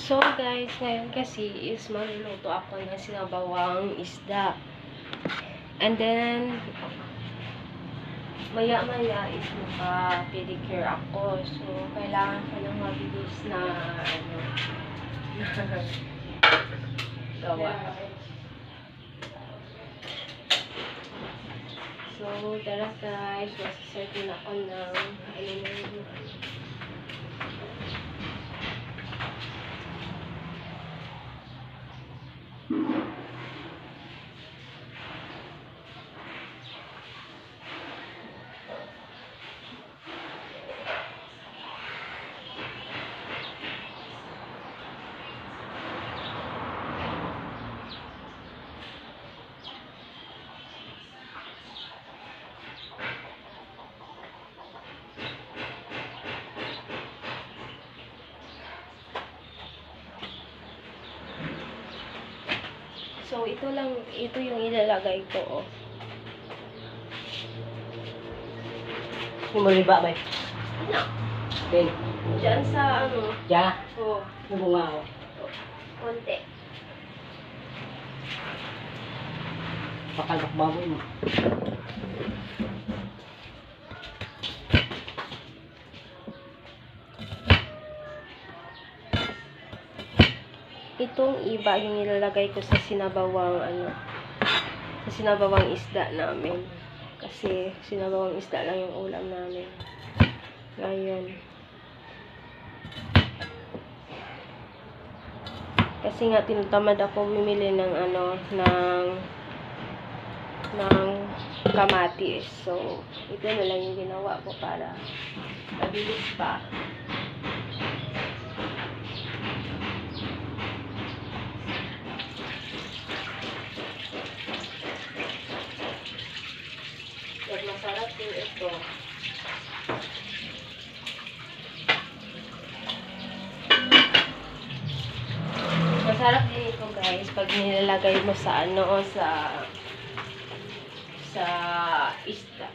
So guys, ngayon kasi is magluluto ako ng sinabawang isda. And then, maya-maya is maka-pedicure ako. So, kailangan ko ng mabilis na gawa. So, tara guys, masiserve na ako ng So, ito yung ilalagay ko, oh. Sumuliba ba? Ano? Okay. Diyan sa, Diyan? oh, Nabunga ako. konti. Pakalak baboy mo. Itong iba yung nilalagay ko sa sinabawang sa sinabawang isda namin. Kasi sinabawang isda lang yung ulam namin. Ngayon. Kasi nga tinatamad ako bumili ng ng kamatis. So, ito na lang yung ginawa ko para mabilis pa. Pag masarap din ito. Masarap din ito guys pag nilalagay mo sa sa isda.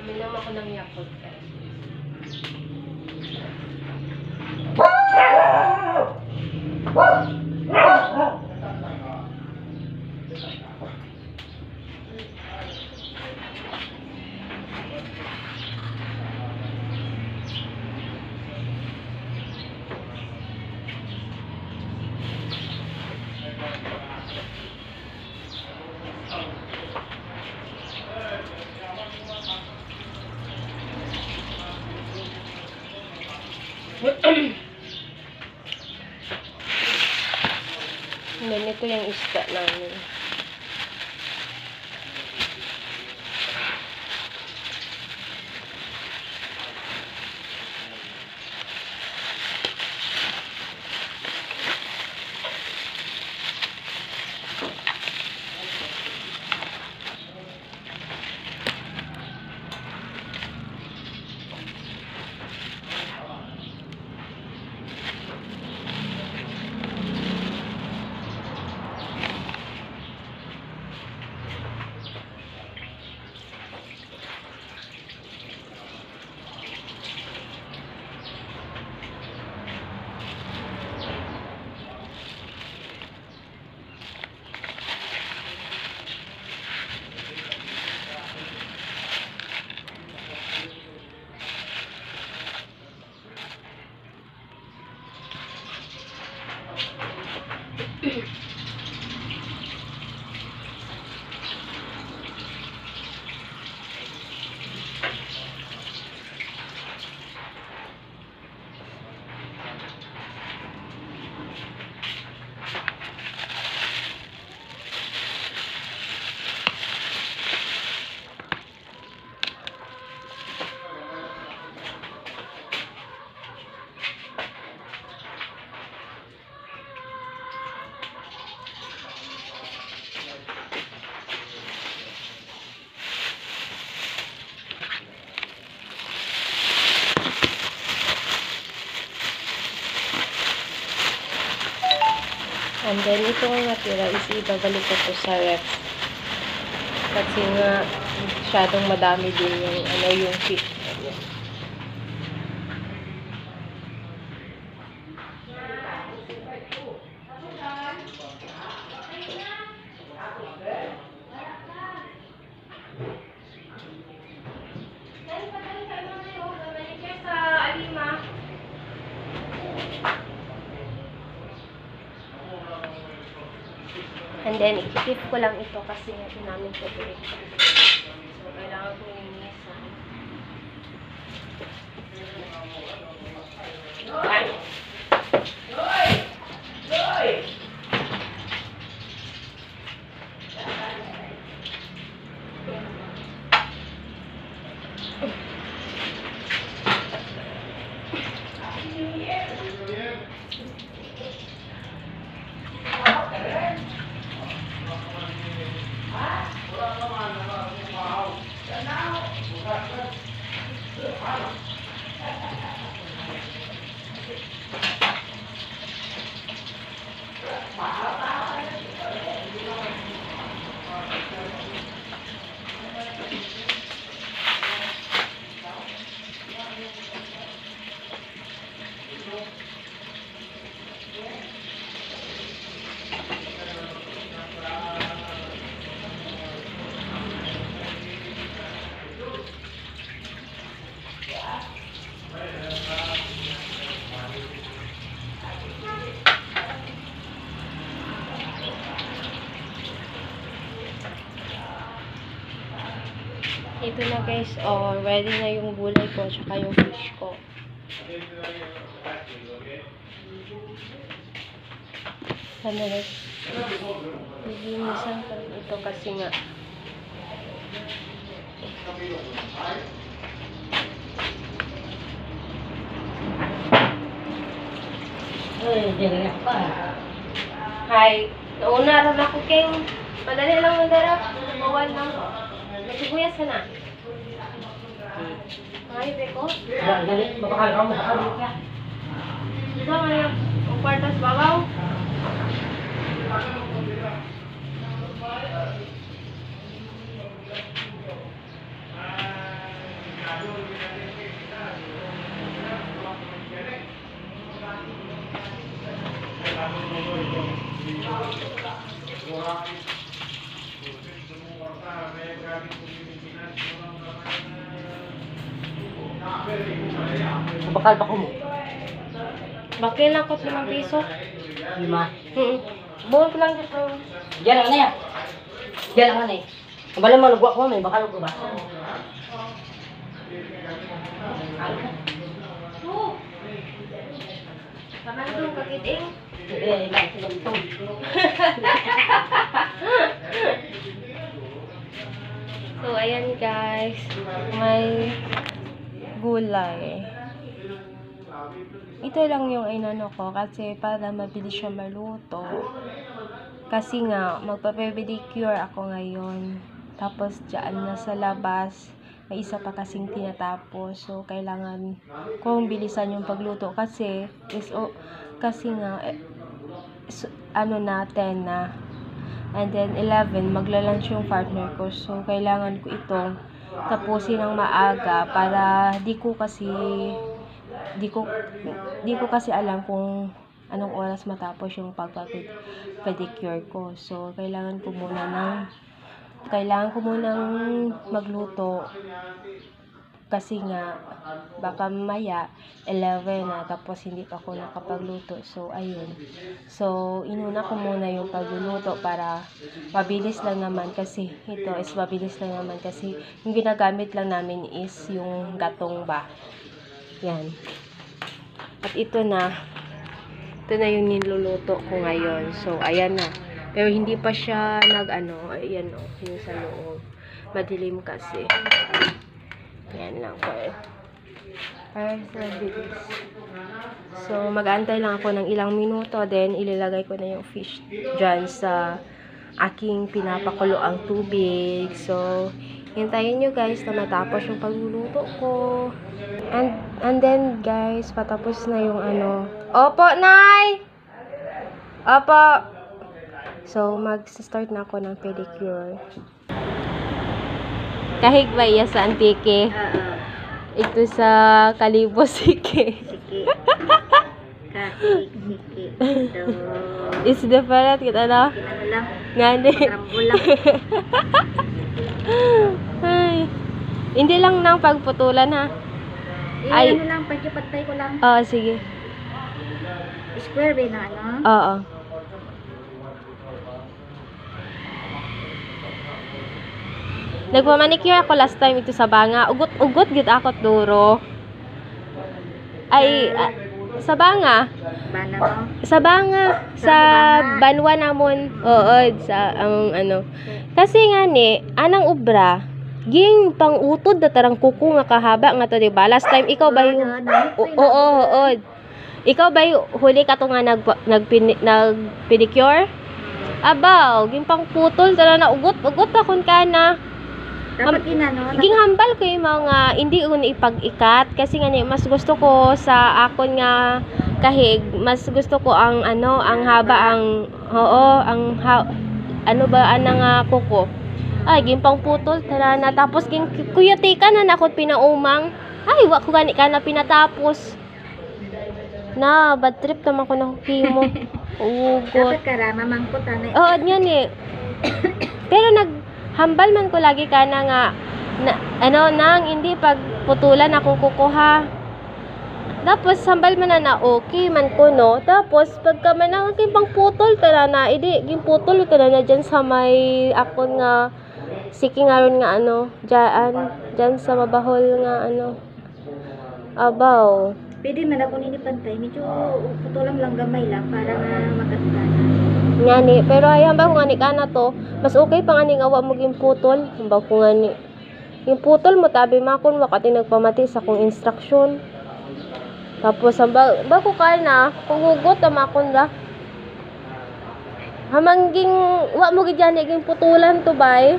Uminom ako ng Yakult guys. And then, ito yung isda namin. And then, itong natira is ibabalik ko to sa ref. Kasi nga, masyadong madami din yung fish. And then, ikitip ko lang ito kasi nga namin ito break. So, kailangan ko linisan. Ito na guys, oh, ready na yung gulay ko, tsaka yung fish ko. Sana guys, lilinisan ko ito kasi nga. Dili pa. Hay, nauna ron ako kay madali lang ang darap. Bawal lang. Nagsibuyas ka na. Ay, beko. Dali, bakal ka mo, bakal ka. Ito ngayon, ang kwartas babaw. Bakal pa ko mo. Bakit lang ko 5 piso? 5. Buwan ko lang dito. Diyan lang na yan. Diyan lang na eh. Kabalo mo, nagwa ko may bakal ko ba? Pamandong kakiting. Hindi, ilang silang ito. So, ayan guys. May gulay. Ito lang yung inano ko kasi para mabilis siya maluto. Kasi nga, magpa-pedicure ako ngayon. Tapos, dyan na sa labas, may isa pa kasing tinatapos. So, kailangan kong bilisan yung pagluto kasi kasi nga, ano na, 10 na. And then, 11, magla-lunch yung partner ko. So, kailangan ko itong tapusin ng maaga para di ko kasi alam kung anong oras matapos yung pagpa-pedicure ko. So, kailangan ko munang magluto kasi nga baka mamaya 11 na tapos hindi pa ako nakapagluto. So, ayun. So, inuna ko muna yung pagluluto para mabilis lang naman kasi yung ginagamit lang namin is yung gatong ba. Yan. At ito na yung niluluto ko ngayon. So, ayan na. Pero hindi pa siya ayan o, yung sa loob. Madilim kasi. Ayan lang po eh. So, mag-aantay lang ako ng ilang minuto. Then, ilalagay ko na yung fish dyan sa aking pinapakulo ang tubig. So, hintayin nyo guys na matapos yung pagluluto ko. And then guys, patapos na yung Opo, Nay! Opo! So, mag-start na ako ng pedicure. Kahig ba iya sa Antike? Ito sa Kalibos, Sike. Kahig, ito. Is different, kita na? Lang. Ngani. Rambulang. Ay. Hindi lang nang pagputulan ha. Ay, lang, pagkipatay ko lang. Oo, sige. Square ba na Oo. Nagmamanicure ako last time ito sa Banga. Ugot gid ako duro. Ay, sa Banga. Bana mo? Sa Banga. Sa Banwa namon. Oo, sa Kasi nga ni, anang ubra, ging pang-utod na tarang kuko nga kahaba nga to, diba? Last time, ikaw ba yung... Oo. Ikaw ba yung huli ka to nga nag-pedicure? Abaw, ging pang-putol, tara na ugot akon ka na. Dapat Ging hambal ko yung mga hindi ko ipag-ikat kasi nga mas gusto ko sa akon nga kahig, mas gusto ko ang haba anang kuko. Ay gimpang putol tara na tapos ging kuyati ka na nakot pinaumang. Ay wa ko gani ka na pinatapos. Na bad trip naman ko na kimo. Ugot. Dapat karama mangkot Oo, yan eh. Pero hambal man ko lagi ka na nga nang hindi pagputulan akong kukuha. Tapos hambal man na okay man ko no. Tapos pagka man pang putol tara na idi gimputol tara na diyan sa may akon nga siking aron nga diyan sa mabahol nga abaw. Pwede man ako nini pantay, medyo putulang lang gamay lang para nga makatana. Ngani, pero ay hambal ko ngani kana to, mas okay pa ngani awa mo gimputol. Hambal ko ngani. Yung putol mo tabi makon wakati nagpamati sa akong instruction. Tapos ang bago kain na, kugugot na akon ra. Hamangging wa mo gid yan iging putulan to bay.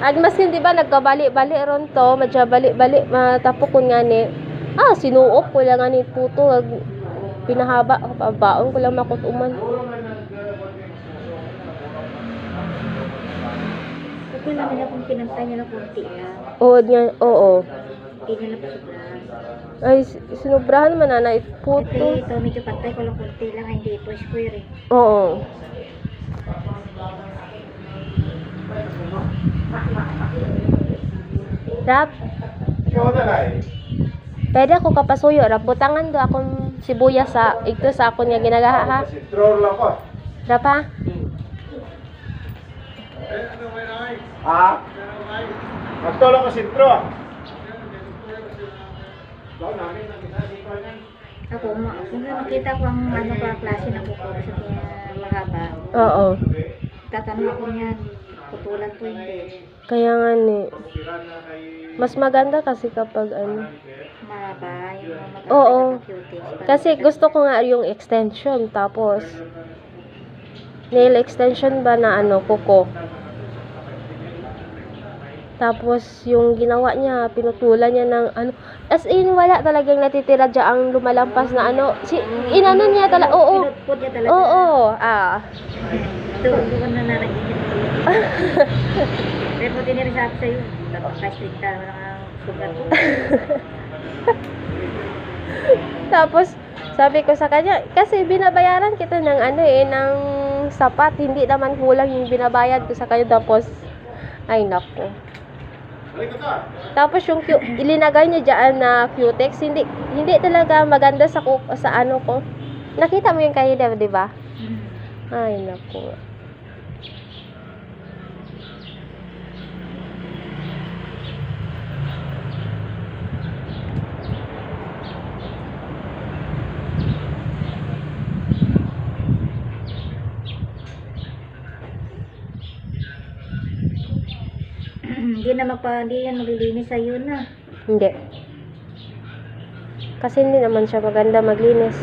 Ag maskin di ba nagkabali-bali ron to, madya bali-bali matapok kun ngani. Sinuop ko lang ani puto ag pinahaba baon ko lang makutuman. Okay lang nila kung pinantay niya na konti lang. Oo. Hindi niya na pasobrahan. Ay, sinubrahan man na puto. Kasi ito, medyo pantay ko lang konti lang, hindi ito square eh. Oo. Rap, pwede ako kapasuyo. Rap, butangan do akong sibuyas sa ito sa akon nga ginagaha ha. Rap ha? Magtulong ko sintro. Kung nakita ko ang ano pa klase ng kuko sa mahaba, Oo. tatanong ako niyan, putulan ko hindi. Kaya nga ni. Mas maganda kasi kapag ano. Mahaba, yung mga Oo. cuties. Kasi gusto ko nga yung extension. Tapos, nail extension ba na ano, kuko. Tapos, yung ginawa niya, pinutulan niya ng ano. As in, wala talagang natitira dyan ang lumalampas na ano. Inano niya talaga, oo. Pinutput niya talaga. Oo, Doon ko na nanagigit. Pero kung tiniri sa sa'yo, dapat ka-stricta mo lang ang sugat ko. Tapos, sabi ko sa kanya, kasi binabayaran kita ng ano ng sapat. Hindi naman kulang yung binabayad ko sa kanya. Tapos, ay nako. Tapos yung ilinagay niya diyan na cutex, hindi talaga maganda sa ano ko. Nakita mo yung kaya, 'di ba? Ay nako. Hindi yan maglilinis sa'yo na. Hindi. Kasi hindi naman siya maganda maglinis.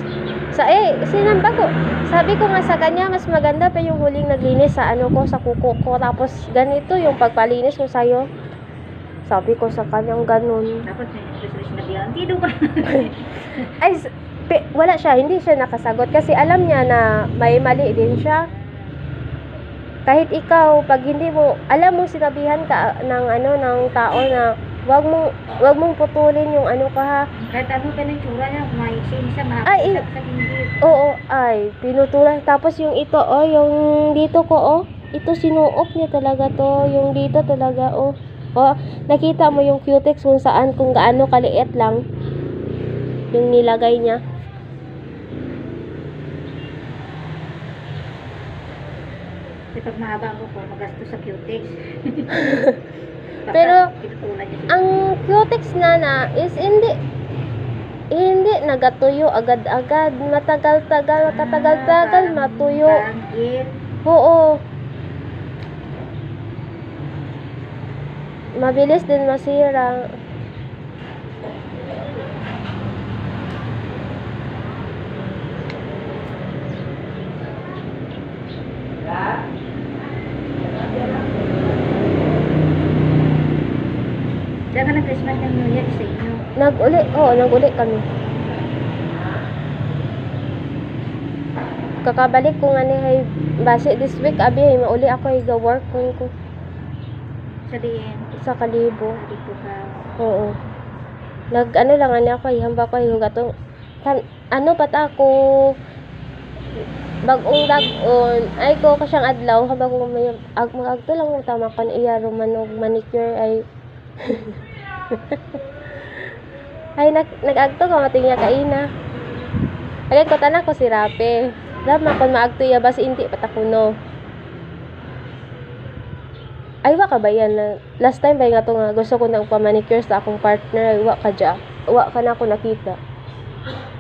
Sinamba ko. Sabi ko nga sa kanya, mas maganda pa yung huling naglinis sa ano ko, sa kuko ko. Tapos ganito yung pagpalinis ko sa'yo. Sabi ko sa kanyang ganun. Dapat sinabihan. Hindi doon ka. Ay, wala siya. Hindi siya nakasagot. Kasi alam niya na may mali din siya. Kahit ikaw, pag hindi mo, alam mo sinabihan ka ng tao na wag mong putulin yung ano ka ha. Kahit ano ka ng tsura niya, kumaiksin siya, Ay, sa hindi. Oo, ay, pinutulan. Tapos yung ito, yung dito ko, ito sinuop niya talaga to. Yung dito talaga, nakita mo yung cutex kung saan, kung gaano kaliit lang yung nilagay niya. Kasi pag mahaba ang kuko, magasto sa cutex. Pero, pinutulan niya siya. ang cutex na is hindi nagatuyo agad-agad. Katagal-tagal matuyo. Pangit. Oo. Mabilis din masira. Diyan ka ng Christmas ng New Year sa inyo. Nag-uli kami. Kakabalik ko nga ni base this week abi mauli ako work ko Sa diin. sa Kalibo. Dito ka. Oo. Lang ani ako hamba ko gatong ano pat ako bagong dagon ay ko kasyang adlaw hamba ko may magagto lang mo tama kan iya romanog manicure ay ay nag-agto ka mating niya kaina. Agad ko tanan ko si Rape. Dama kon maagto ya bas inti patakuno. Ay wa ka ba yan? Last time ba nga to nga gusto ko nang pa-manicure sa akong partner, ay wa ka dya. Wa ka na ako nakita.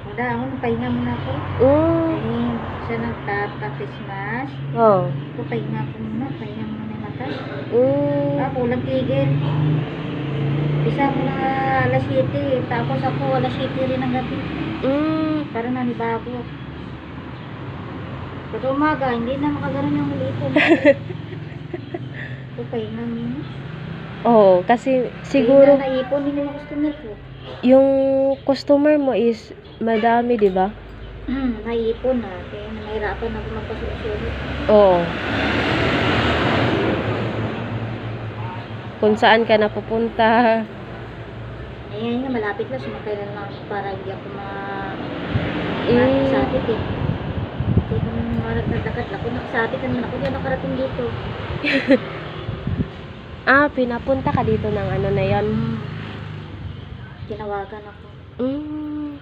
Wala, ako pahinga muna ako. Ay, siya nagtata-Christmas. Oh. Ako pahinga ko muna, pahinga muna yung mata. Mm. Kulang tigil. Bisa mo na alas 7, tapos ako alas 7 rin ng gabi. Para nanibago. Pag umaga, hindi na makaganon yung lipon. Ito pahinga niyo. Oo, kasi siguro Pahinga na ipon, hindi mo customer ko. yung customer mo is madami, di ba? Naipon na. Kaya nahirapan ako magpasusunod. Oo. Kung saan ka napupunta. Ayan nga, malapit na. Sumakay na lang ako para hindi ako Mm. sabit eh. Hindi ko naman nagdakat. Ako nakasabit naman ako. Diyan nakarating dito. Pinapunta ka dito ng ano na yan. Tinawagan ako. Mm.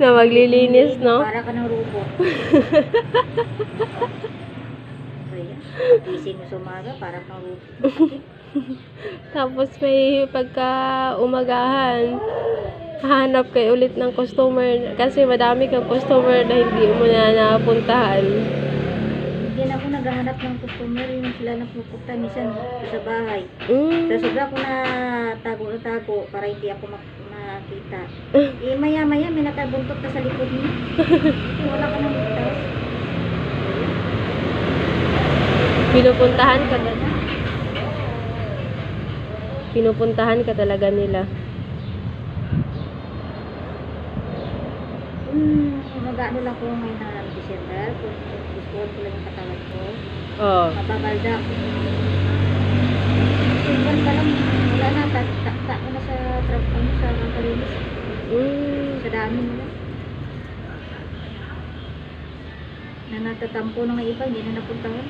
Na maglilinis, no? Para ka ng robot. Kaya, gising mo sa umaga, para kang robot. Tapos may pagka umagahan, hahanap kayo ulit ng customer kasi madami kang customer na hindi mo na napuntahan. Hindi na ako naghahanap ng customer, yung sila napupunta minsan sa bahay. Mm. Sa sobra ko na tago para hindi ako makita. Maya-maya may nakabuntot na sa likod niya. Wala ka nang butas. Pinupuntahan ka Pinupuntahan ka talaga nila. Mag-ano lang ko ngayon na December. Kung gusto ko lang yung katawan ko. Oo. Mababalda ako. Simpan pa lang. Wala na. Takta ko na sa trabaho sa kalinis. Sa dami nila. Na natatampo ng iba. Hindi na napuntahan.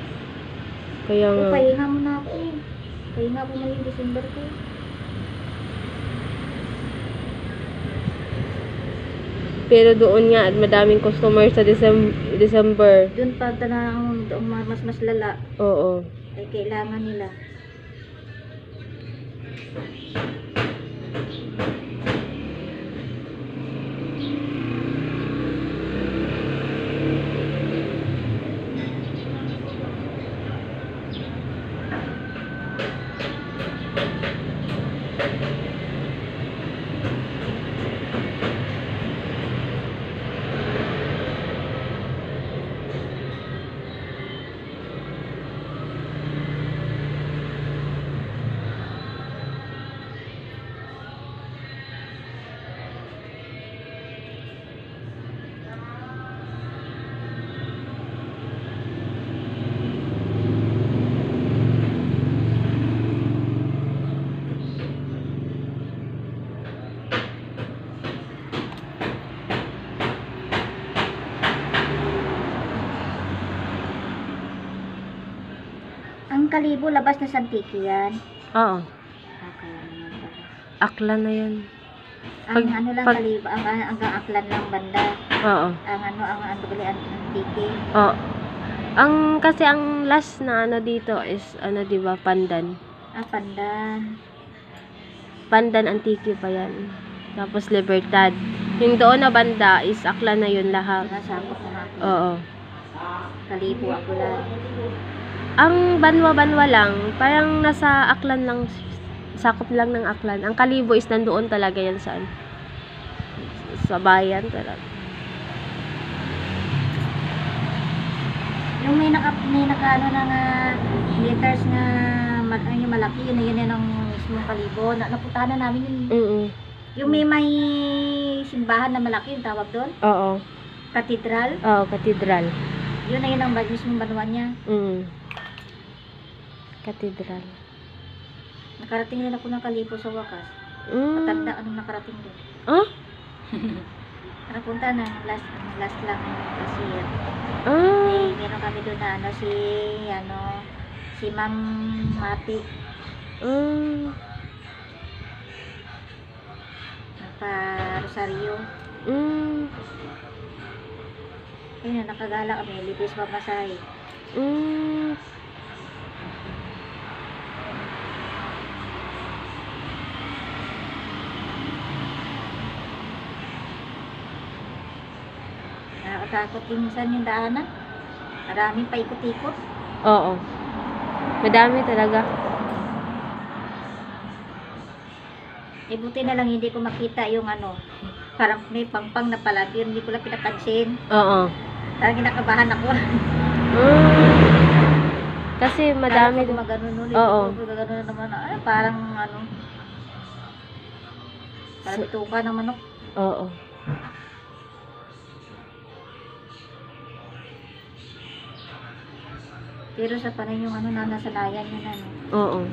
Kaya nga. Pahinga mo na ako. Pahinga ko na yung December ko. Pero doon nga, madaming customer sa December. Doon pa tanang mas lala. Oo. Ay kailangan nila. Kalibo, labas na Santiki yan. Oo. Kaya naman pala. Aklan na yan. Ang Pag- ano lang pag- Kalibo, ang Aklan lang banda. Oo. Ang bali, ang Antiki. Oo. Kasi ang last na ano dito is, ano, di ba, Pandan. Pandan. Pandan Antique pa yan. Tapos Libertad. Yung doon na banda is Aklan na yun lahat. Nasabot na ako. Oo. Kalibo ako lang. Ang Banwa-Banwa lang, parang nasa Aklan lang, sakop lang ng Aklan. Ang Kalibo is nandoon talaga yan sa bayan talaga. Yung may naka ano na nga letters na yung malaki, yun ang mismong Kalibo. Napuntahan na namin yun. Yung may simbahan na malaki, yung tawag doon. Oo. Katedral. Oo, Katedral. Yun ang mismong banwa niya. Katedral. Nakarating rin ako ng Kalibo sa wakas. Matanda anong nakarating doon. Ah? Napunta na, last lang kasi meron kami doon na si Ma'am Mati. Nagpa-rosaryo. Ayun, nakagala kami, libis pamasahe. Nakakatakot din minsan yung daanan. Maraming paikot-ikot. Oo. Madami talaga. Buti na lang hindi ko makita yung parang may pangpang na palagi, hindi ko lang pinapansin. Oo. Parang kinakabahan ako. Kasi madami din. Magano'n ulit. Oo. Magano'n naman. Parang parang bituka ng manok. Oo. Pero sa panay yung nasanayan yun Oo.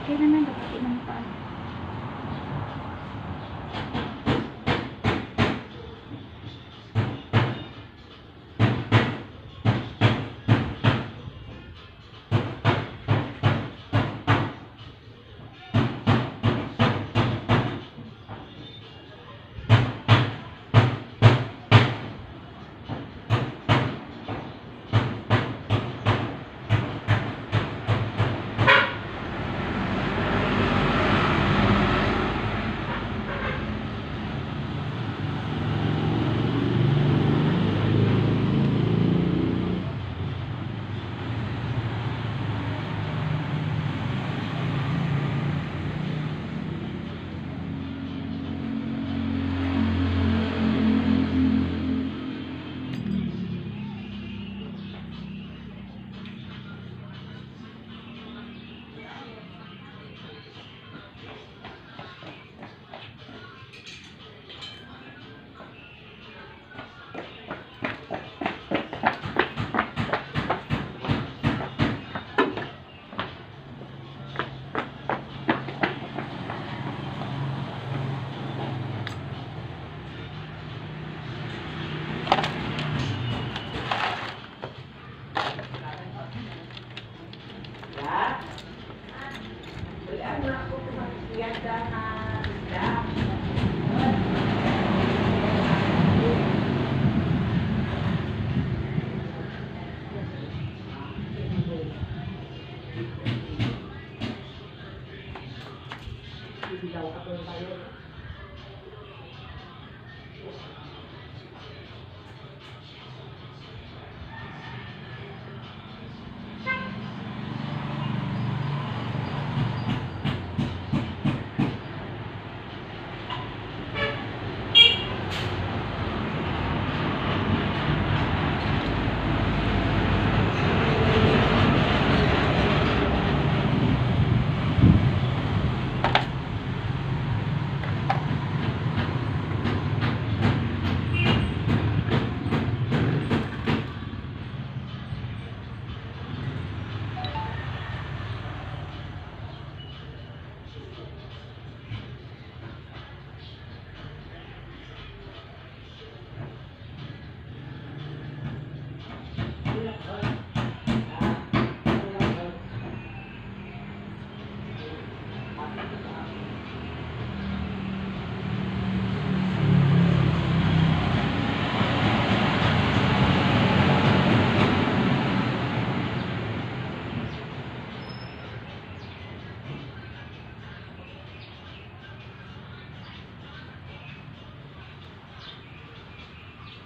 Okay naman, dapat naman pa.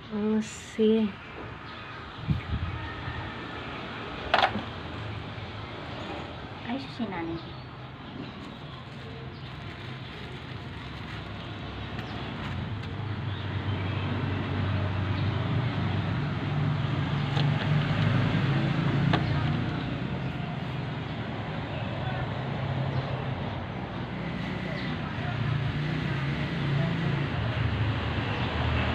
See. Ay, susinanay.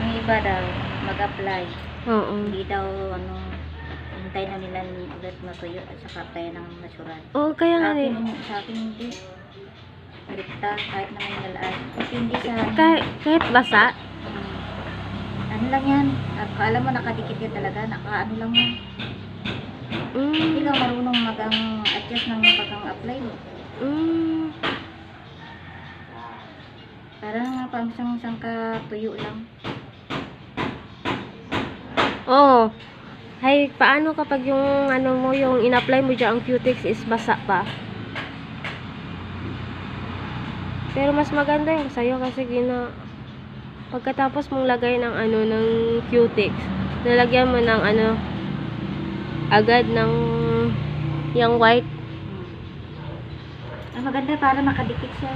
Yung iba daw, mag-apply. Oo. Hindi daw, hintay na nila ulit matuyo at saka tayo ng natural. Oh, kaya nga eh. Sa akin hindi. Balikta, kahit na may nalaan. Kasi hindi sa... Kahit basa? ano lang yan. Alam mo, nakadikit yan talaga. Nakaano lang yan. Hindi ka marunong mag-adjust ng pag-apply mo. Parang pang isang katuyo lang. Oo. Hay, paano kapag yung ano mo, yung in-apply mo dyan, ang cutex is basa pa? Pero mas maganda yung sa'yo kasi pagkatapos mong lagay ng ng cutex, nalagyan mo ng agad ng yung white. Ang maganda para makadikit siya.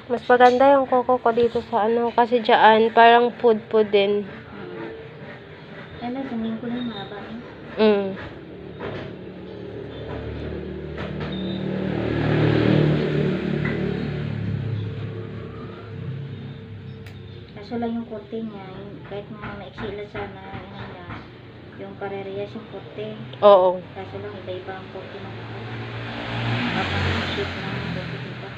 Mas maganda yung kuko ko dito sa kasi dyan, parang food din. Ano, tumingin ko na yung mahaba. Kaso lang yung korte niya, kahit mga maiksila sana, yung parehas yung korte. Oo. Kaso lang iba-iba ang korte ng mga. Kapag shape ng korte diba?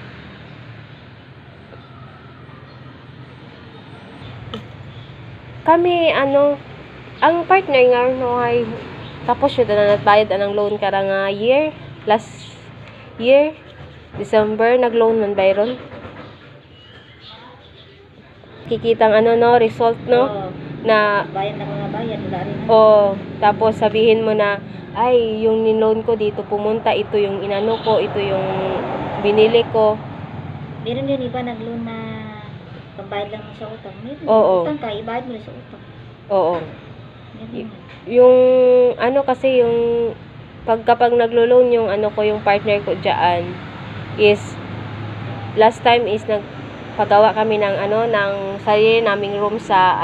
Kami, ang partner nga, ay, tapos yun na nagbayad ng loan ka nga last year, December, nag-loan man bayron. Kikitang result, Oo. na, Bayad na mga bayad, wala rin na. tapos sabihin mo na, ay, yung ni-loan ko dito pumunta, ito yung inano ko, ito yung binili ko. Meron yun iba nag-loan na pambayad lang mo sa utang. Meron Oo. utang ka, ibayad mo sa utang. Oo. Ganun. Yung, kasi yung, kapag naglo-loan yung ko, yung partner ko dyan, is, last time is nagpagawa kami ng ng sarili naming room sa